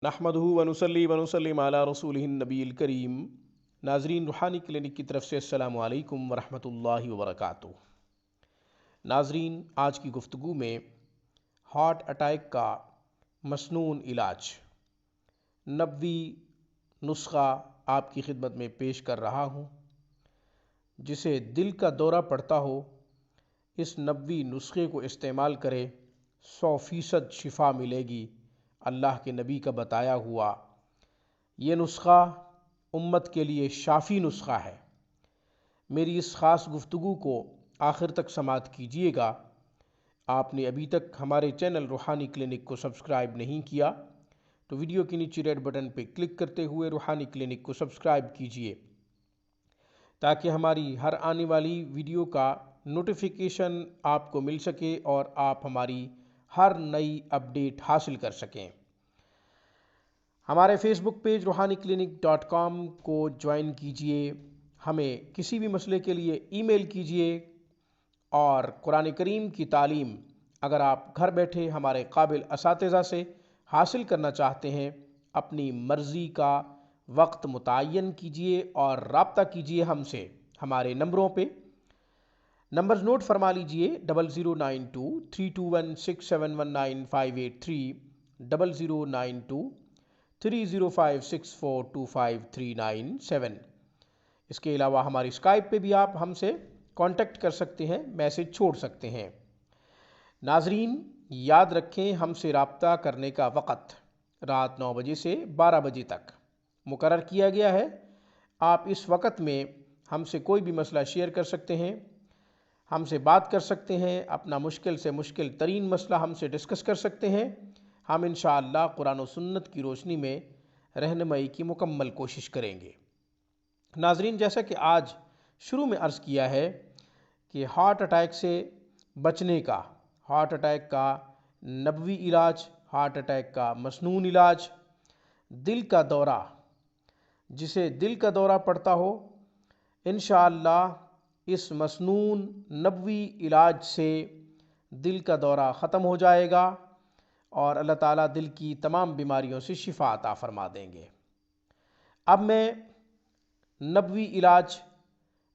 नहमदुहु व नुसल्ली व नुसल्लिम अला रसूलिहिन नबील करीम। नाजरीन, रूहानी क्लिनिक की तरफ से अस्सलामु अलैकुम व रहमतुल्लाहि व बरकातुहू। नाजरीन, आज की गुफ्तगू में हार्ट अटैक का मसनून इलाज नबवी नुस्खा आपकी खिदमत में पेश कर रहा हूँ। जिसे दिल का दौरा पड़ता हो, इस नबवी नुस्खे को इस्तेमाल करे, 100% शिफा मिलेगी। अल्लाह के नबी का बताया हुआ ये नुस्खा उम्मत के लिए शाफ़ी नुस्खा है। मेरी इस ख़ास गुफ्तगू को आखिर तक समाअत कीजिएगा। आपने अभी तक हमारे चैनल रूहानी क्लिनिक को सब्सक्राइब नहीं किया तो वीडियो के नीचे रेड बटन पर क्लिक करते हुए रूहानी क्लिनिक को सब्सक्राइब कीजिए, ताकि हमारी हर आने वाली वीडियो का नोटिफिकेशन आपको मिल सके और आप हमारी हर नई अपडेट हासिल कर सकें। हमारे फेसबुक पेज rohaniClinic.com को ज्वाइन कीजिए। हमें किसी भी मसले के लिए ईमेल कीजिए। और कुरान करीम की तालीम अगर आप घर बैठे हमारे काबिल असातिज़ा से हासिल करना चाहते हैं, अपनी मर्ज़ी का वक्त मुतय्यन कीजिए और राब्ता कीजिए हमसे हमारे नंबरों पे। नंबर्स नोट फरमा लीजिए: 00923216719583, 00923056425397। इसके अलावा हमारी स्काइप पे भी आप हमसे कांटेक्ट कर सकते हैं, मैसेज छोड़ सकते हैं। नाजरीन, याद रखें, हमसे राब्ता करने का वक़्त रात 9 बजे से 12 बजे तक मुकर्रर किया गया है। आप इस वक़्त में हमसे कोई भी मसला शेयर कर सकते हैं, हमसे बात कर सकते हैं, अपना मुश्किल से मुश्किल तरीन मसला हमसे डिस्कस कर सकते हैं। हम इंशाअल्लाह कुरान और सुन्नत की रोशनी में रहनुमाई की मुकम्मल कोशिश करेंगे। नाजरीन, जैसा कि आज शुरू में अर्ज़ किया है कि हार्ट अटैक से बचने का, हार्ट अटैक का नबवी इलाज, हार्ट अटैक का मसनून इलाज, दिल का दौरा, जिसे दिल का दौरा पड़ता हो, इंशाअल्लाह इस मसनून नबवी इलाज से दिल का दौरा ख़त्म हो जाएगा और अल्लाह ताला दिल की तमाम बीमारियों से शिफा अता फरमा देंगे। अब मैं नबवी इलाज,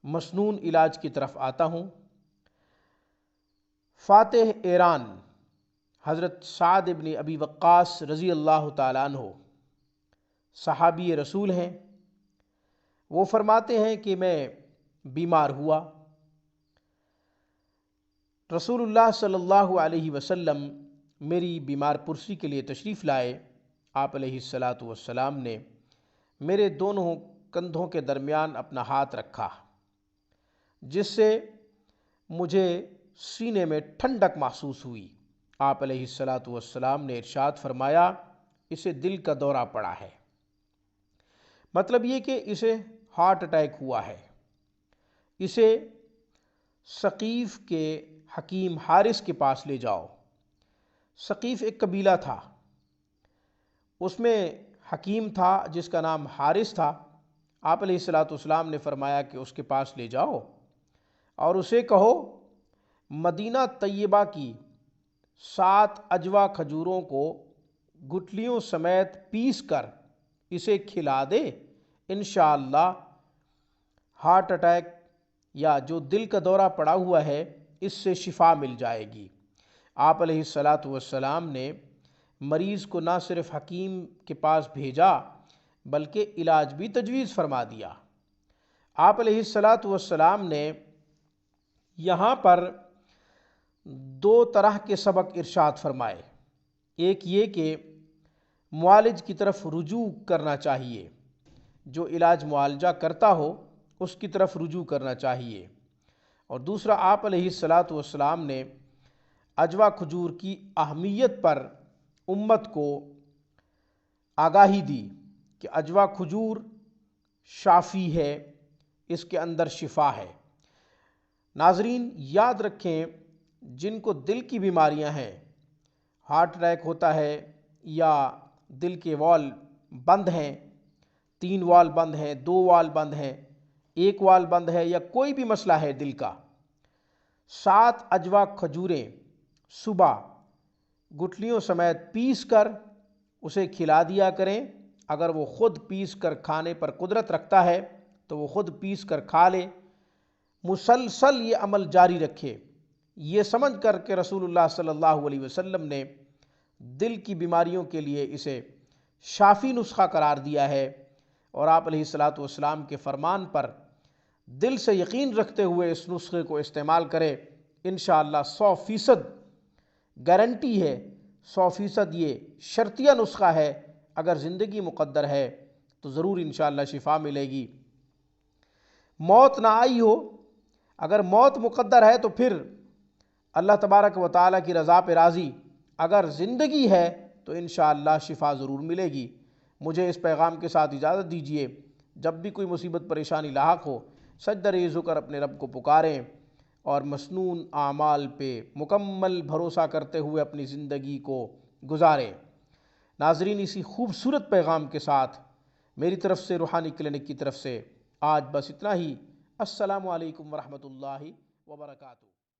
मसनून इलाज की तरफ आता हूँ। फ़ातिह ईरान हज़रत साद इब्न अबी वक्कास रज़ी अल्लाह ताला अन्हु सहाबी रसूल हैं। वो फरमाते हैं कि मैं बीमार हुआ, रसूलुल्लाह सल्लल्लाहु अलैहि वसल्लम मेरी बीमार पुरसी के लिए तशरीफ़ लाए। आप अलैहिस्सलातु वस्सलाम ने मेरे दोनों कंधों के दरमियान अपना हाथ रखा, जिससे मुझे सीने में ठंडक महसूस हुई। आप अलैहिस्सलातु वस्सलाम ने इरशाद फरमाया, इसे दिल का दौरा पड़ा है। मतलब ये कि इसे हार्ट अटैक हुआ है। इसे सकीफ़ के हकीम हारिस के पास ले जाओ। सकीफ़ एक कबीला था, उसमें हकीम था जिसका नाम हारिस था। आप अलैहिस्सलातु वस्सलाम ने फरमाया कि उसके पास ले जाओ और उसे कहो मदीना तैयबा की 7 अजवा खजूरों को गुठलियों समेत पीस कर इसे खिला दे। इंशाअल्लाह हार्ट अटैक या जो दिल का दौरा पड़ा हुआ है, इससे शिफा मिल जाएगी। आप अलैहिस्सलातु वस्सलाम ने मरीज़ को ना सिर्फ हकीम के पास भेजा बल्कि इलाज भी तजवीज़ फरमा दिया। आप अलैहिस्सलातु वस्सलाम ने यहाँ पर 2 तरह के सबक इरशाद फरमाए। एक ये कि मुआलिज की तरफ रुजू करना चाहिए, जो इलाज मुआलजा करता हो उसकी तरफ रुजू करना चाहिए। और दूसरा, आप अलैहिस्सलातु वस्सलाम ने अजवा खजूर की अहमियत पर उम्मत को आगाही दी कि अजवा खजूर शाफ़ी है, इसके अंदर शिफा है। नाजरीन, याद रखें, जिनको दिल की बीमारियां हैं, हार्ट अटैक होता है या दिल के वाल बंद हैं, 3 वाल बंद हैं, 2 वाल बंद हैं, 1 वाल बंद है, या कोई भी मसला है दिल का, 7 अजवा खजूरें सुबह गुठलियों समेत पीस कर اسے کھلا دیا کریں۔ اگر وہ خود پیس کر کھانے پر قدرت رکھتا ہے تو وہ خود پیس کر کھا لے، مسلسل یہ عمل جاری رکھے۔ یہ سمجھ کر کہ رسول اللہ صلی اللہ علیہ وسلم نے دل کی بیماریوں کے لیے اسے شافی نسخہ قرار دیا ہے، اور آپ علیہ الصلاۃ والسلام کے فرمان پر دل سے یقین رکھتے ہوئے اس نسخے کو استعمال کرے، انشاءاللہ 100% گارنٹی ہے، 100% یہ شرطیہ نسخہ ہے۔ اگر زندگی مقدر ہے تو ضرور انشاءاللہ شفا ملے گی۔ موت نہ آئی ہو، اگر موت مقدر ہے تو پھر اللہ تبارک و تعالیٰ کی رضا پہ راضی، اگر زندگی ہے تو انشاءاللہ شفا ضرور ملے گی۔ مجھے اس پیغام کے ساتھ اجازت دیجیے، جب بھی کوئی مصیبت پریشانی لاحق ہو سجدہ ریز ہو کر اپنے رب کو پکاریں اور مسنون اعمال پہ مکمل بھروسہ کرتے ہوئے اپنی زندگی کو گزاریں۔ ناظرین، اسی خوبصورت پیغام کے ساتھ میری طرف سے، روحانی کلینک کی طرف سے آج بس اتنا ہی۔ السلام علیکم ورحمۃ اللہ وبرکاتہ۔